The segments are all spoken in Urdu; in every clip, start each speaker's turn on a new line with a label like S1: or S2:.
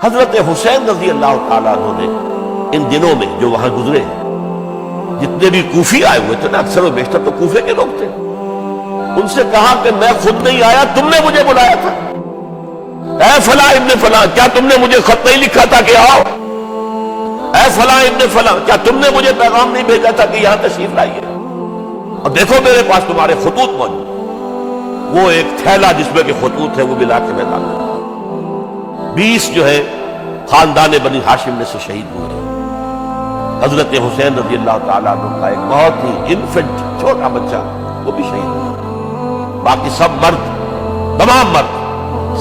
S1: حضرت حسین رضی اللہ تعالیٰ عنہ نے ان دنوں میں جو وہاں گزرے جتنے بھی کوفی آئے ہوئے تھے نا، اکثر و بیشتر تو کوفے کے لوگ تھے، ان سے کہا کہ میں خود نہیں آیا، تم نے مجھے بلایا تھا۔ اے فلاں ابن فلاں، کیا تم نے مجھے خط نہیں لکھا تھا کہ آؤ؟ اے فلاں ابن فلاں، کیا تم نے مجھے پیغام نہیں بھیجا تھا کہ یہاں تشریف لائیے؟ اور دیکھو میرے پاس تمہارے خطوط موجود۔ وہ ایک تھیلا جس میں کہ خطوط ہے وہ ملا کے میدان میں 20 جو ہے خاندان بنی ہاشم میں سے شہید ہوئے۔ حضرت حسین رضی اللہ تعالیٰ عنہ کا ایک بہت ہی انفنٹ چھوٹا بچہ وہ بھی شہید ہوا۔ باقی سب مرد، تمام مرد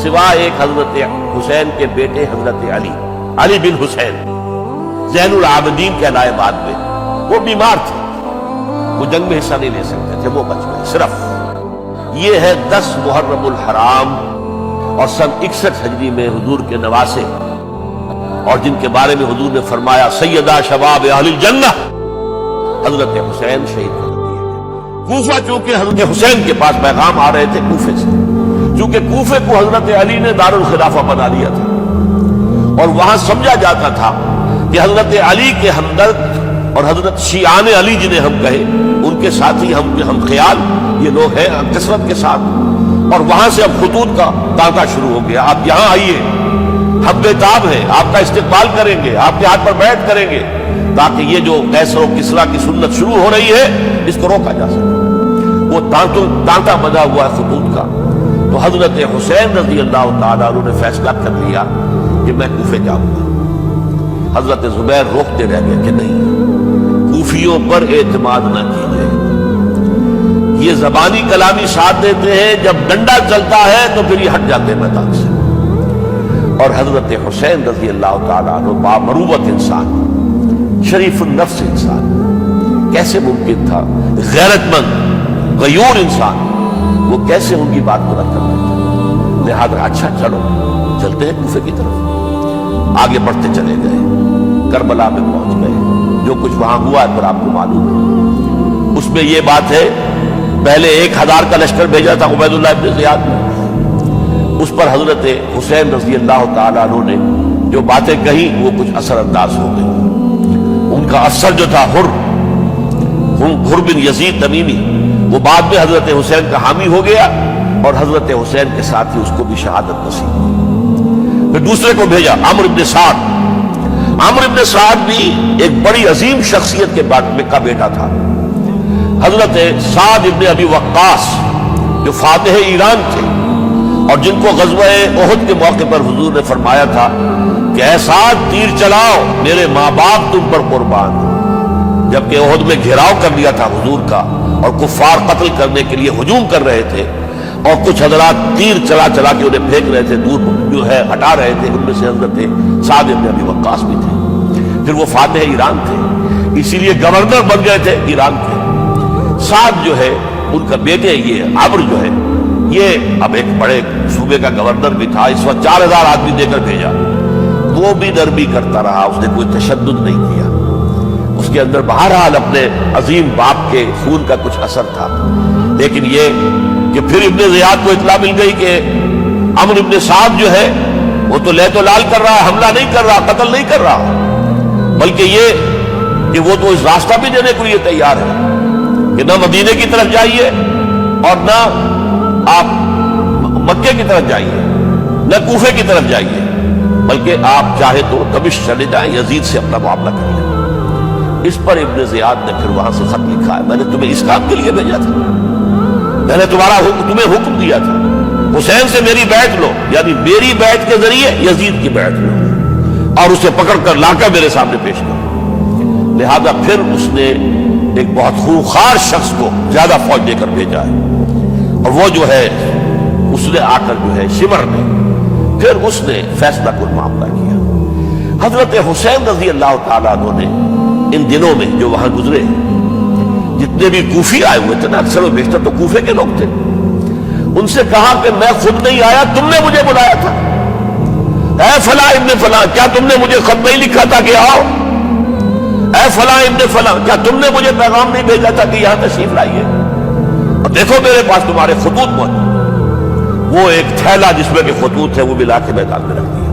S1: سوائے ایک حضرت حسین کے بیٹے حضرت علی بن حسین زین العابدین کہلائے بعد میں، وہ بیمار تھے، وہ جنگ میں حصہ نہیں لے سکتے تھے، وہ بچ گئے۔ صرف یہ ہے 10 محرم الحرام اور سن 61 ہجری میں حضور کے نواسے، اور جن کے بارے میں حضور نے فرمایا سیدہ شباب اہل الجنہ، حضرت حسین شہید کر دیے گئے۔ کوفہ چونکہ حضرت حسین کے پاس پیغام آ رہے تھے کوفے سے، چونکہ کوفے کو حضرت علی نے دارالخلافہ بنا لیا تھا، اور وہاں سمجھا جاتا تھا کہ حضرت علی کے ہمدرد اور حضرت شیعان علی جنہیں ہم کہے ان کے ساتھی ہم خیال یہ لوگ ہیں کثرت کے ساتھ، اور وہاں سے اب خطوط کا دانتا شروع ہو گیا، آپ یہاں آئیے، ہم بےتاب ہیں، آپ کا استقبال کریں گے، آپ کے ہاتھ پر بیعت کریں گے، تاکہ یہ جو قیصر و کسریٰ کی سنت شروع ہو رہی ہے اس کو روکا جا سکے۔ وہ دانتا بنا ہوا ہے خطوط کا۔ تو حضرت حسین رضی اللہ تعالیٰ عنہ نے فیصلہ کر لیا کہ میں کوفے جاؤں گا۔ حضرت زبیر روکتے رہ گئے کہ نہیں، کوفیوں پر اعتماد نہ کیجیے، یہ زبانی کلامی ساتھ دیتے ہیں، جب ڈنڈا چلتا ہے تو پھر یہ ہٹ جاتے ہیں میدان سے۔ اور حضرت حسین رضی اللہ تعالیٰ عنہ بامروت انسان، شریف النفس انسان، کیسے ممکن تھا غیرت مند غیور انسان وہ کیسے ان کی بات کو رد کر دیتے؟ لہذا اچھا چلو چلتے ہیں کوفے کی طرف۔ آگے بڑھتے چلے گئے، کربلا میں پہنچ گئے، جو کچھ وہاں ہوا ہے پر آپ کو معلوم ہے۔ اس میں یہ بات ہے پہلے 1000 کا لشکر بھیجا تھا عبید اللہ ابن زیاد نے، اس پر حضرت حسین رضی اللہ تعالیٰ عنہ نے جو باتیں کہی وہ کچھ اثر انداز ہو گئی۔ ان کا افسر جو تھا حر بن یزید تمیمی، وہ بعد میں حضرت حسین کا حامی ہو گیا، اور حضرت حسین کے ساتھ ہی اس کو بھی شہادت نصیب ہوئی۔ پھر دوسرے کو بھیجا عمرو ابن سعد۔ عمرو ابن سعد بھی ایک بڑی عظیم شخصیت کا بیٹا تھا، حضرت سعد ابن ابی وقاص جو فاتح ایران تھے، اور جن کو غزوہ احد کے موقع پر حضور نے فرمایا تھا کہ اے سعد تیر چلاؤ، میرے ماں باپ تم پر قربان۔ جبکہ احد میں گھیراؤ کر لیا تھا حضور کا، اور کفار قتل کرنے کے لیے ہجوم کر رہے تھے، اور کچھ حضرات تیر چلا چلا کے انہیں پھینک رہے تھے، دور جو ہے ہٹا رہے تھے، ان میں سے حضرت سعد ابن ابی وقاص بھی تھے۔ پھر وہ فاتح ایران تھے، اسی لیے گورنر بن گئے تھے ایران کے۔ سعد جو ہے ان کا بیٹے، یہ عمرو جو ہے یہ اب ایک بڑے صوبے کا گورنر بھی تھا، اس وقت 4000 آدمی دے کر بھیجا، وہ بھی نرمی کرتا رہا، اس نے کوئی تشدد نہیں کیا، اس کے اندر بہرحال اپنے عظیم باپ کے خون کا کچھ اثر تھا۔ لیکن یہ کہ پھر ابن زیاد کو اطلاع مل گئی کہ عمرو ابن سعد جو ہے وہ تو لے تو لال کر رہا ہے، حملہ نہیں کر رہا، قتل نہیں کر رہا، بلکہ یہ کہ وہ تو اس راستہ بھی دینے کو لیے تیار ہے کہ نہ مدینے کی طرف جائیے اور نہ آپ مکے کی طرف جائیے، نہ کوفے کی طرف جائیے، بلکہ آپ چاہے تو دمشق چلے جائیں، یزید سے اپنا معاملہ کر لیں۔ اس پر ابن زیاد نے پھر وہاں سے خط لکھا ہے، میں نے تمہیں اس کام کے لیے بھیجا تھا، میں نے تمہیں حکم دیا تھا حسین سے میری بیعت لو، یعنی میری بیعت کے ذریعے یزید کی بیعت لو، اور اسے پکڑ کر لا کر میرے سامنے پیش کرو۔ لہذا پھر اس نے ایک بہت خوخار شخص کو زیادہ فوج دے کر بھیجا ہے، اور وہ جو ہے اس نے آ کر جو ہے شمر نے پھر اس نے فیصلہ کن معاملہ کیا۔ حضرت حسین رضی اللہ تعالیٰ عنہ نے ان دنوں میں جو وہاں گزرے جتنے بھی کوفی آئے ہوئے تھے نا، اکثر و بیشتر تو کوفے کے لوگ تھے، ان سے کہا کہ میں خود نہیں آیا، تم نے مجھے بلایا تھا۔ اے فلاں ابن فلاں، کیا تم نے مجھے خط نہیں لکھا تھا کہ آؤ؟ اے فلاں ابن فلاں، کیا تم نے مجھے پیغام نہیں بھیجا تھا کہ یہاں تشریف لائیے؟ اور دیکھو میرے پاس تمہارے خطوط موجود۔ وہ ایک تھیلا جس میں کہ خطوط ہے وہ ملا کے میدان میں رکھ دیا۔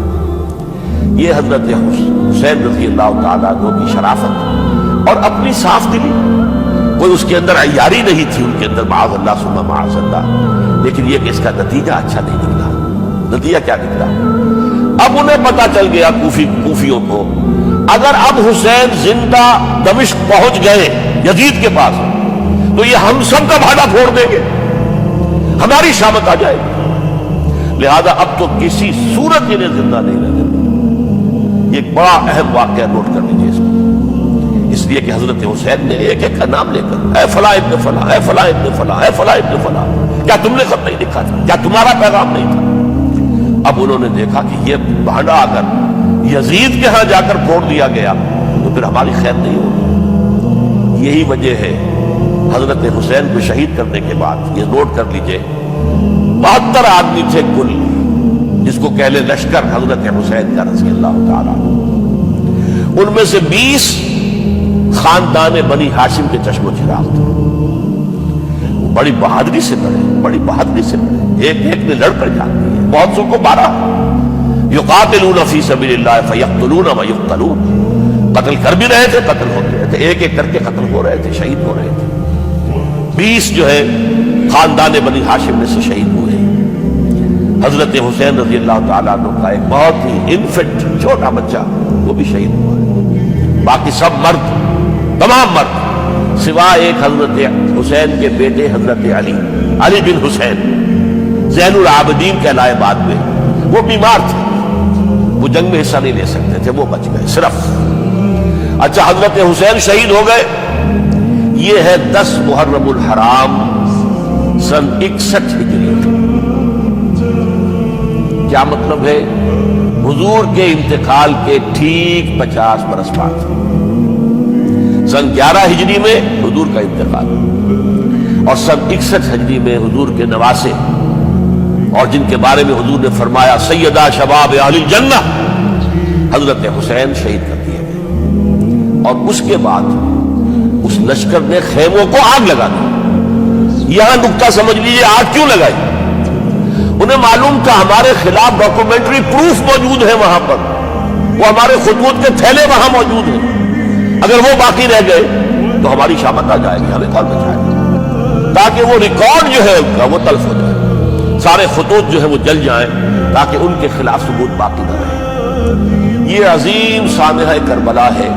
S1: یہ حضرت حسین رضی اللہ تعالیٰ عنہ کی شرافت اور اپنی صاف دلی، کوئی اس کے اندر عیاری نہیں تھی ان کے اندر، معاذ اللہ ثم معاذ اللہ، لیکن یہ کہ اس کا نتیجہ اچھا نہیں نکلا۔ نتیجہ کیا نکلا؟ اب انہیں پتا چل گیا کوفیوں کو، اگر اب حسین زندہ دمشق پہنچ گئے یزید کے پاس تو یہ ہم سب کا بھاڑا پھوڑ دیں گے، ہماری شامت آ جائے گی، لہذا اب تو کسی صورت انہیں زندہ نہیں رہنے دیں۔ یہ ایک بڑا اہم واقعہ نوٹ کر لیجیے اس کو، اس لیے کہ حضرت حسین نے ایک ایک کا نام لے کر اے فلاں ابن فلاں، اے فلاں ابن فلاں، اے فلاں ابن فلاں، کیا تم نے خط نہیں لکھا تھا؟ کیا تمہارا پیغام نہیں تھا؟ اب انہوں نے دیکھا کہ یہ بھانڈا اگر یزید کے ہاں جا کر پھوڑ دیا گیا تو پھر ہماری خیر نہیں ہوگی۔ یہی وجہ ہے حضرت حسین کو شہید کرنے کے بعد، یہ نوٹ کر لیجئے، 72 آدمی تھے کل، جس کو کہہ لیں لشکر حضرت حسین کا رضی اللہ تعالیٰ، ان میں سے 20 خاندان بنی ہاشم کے چشم و چراغ تھے، بڑی بہادری سے لڑے، بڑی بہادری سے لڑے، ایک ایک نے لڑ کر جان دی ہے، بہت سو کو مارا، یقاتلون فی سبیل اللہ فیقتلون ویقتلون، قتل کر بھی رہے تھے، قتل ہو بھی رہے تھے، ایک ایک کر کے قتل ہو رہے تھے، شہید ہو رہے تھے۔ 20 جو ہے خاندان بنی ہاشم میں سے شہید ہوئے۔ حضرت حسین رضی اللہ تعالیٰ عنہ کا ایک بہت ہی انفنٹ چھوٹا بچہ وہ بھی شہید ہوا، باقی سب مرد، تمام مرد سوائے ایک حضرت حسین کے بیٹے حضرت علی بن حسین زین العابدین کہلائے بعد میں، وہ بیمار تھے، وہ جنگ میں حصہ نہیں لے سکتے تھے، وہ بچ گئے صرف۔ اچھا حضرت حسین شہید ہو گئے، یہ ہے 10 محرم الحرام سن 61 ہجری۔ کیا مطلب ہے؟ حضور کے انتقال کے ٹھیک 50 برس بعد، سن 11 ہجری میں حضور کا انتقال، اور سن 61 ہجری میں حضور کے نواسے، اور جن کے بارے میں حضور نے فرمایا سیدہ شباب اہل الجنہ، حضرت حسین شہید کر دیے گئے۔ اور اس کے بعد اس لشکر نے خیموں کو آگ لگا دی۔ یہاں نکتہ سمجھ لیجیے، آگ کیوں لگائی؟ انہیں معلوم تھا ہمارے خلاف ڈاکومنٹری پروف موجود ہے وہاں پر، وہ ہمارے خطوط کے تھیلے وہاں موجود ہیں، اگر وہ باقی رہ گئے تو ہماری شامت آ جائے گی، ہمیں کون بچائے گا؟ تاکہ وہ ریکارڈ جو ہے ان کا وہ تلف ہو جائے، سارے خطوط جو ہے وہ جل جائیں، تاکہ ان کے خلاف ثبوت باقی نہ رہے۔ یہ عظیم سانحہ کربلا ہے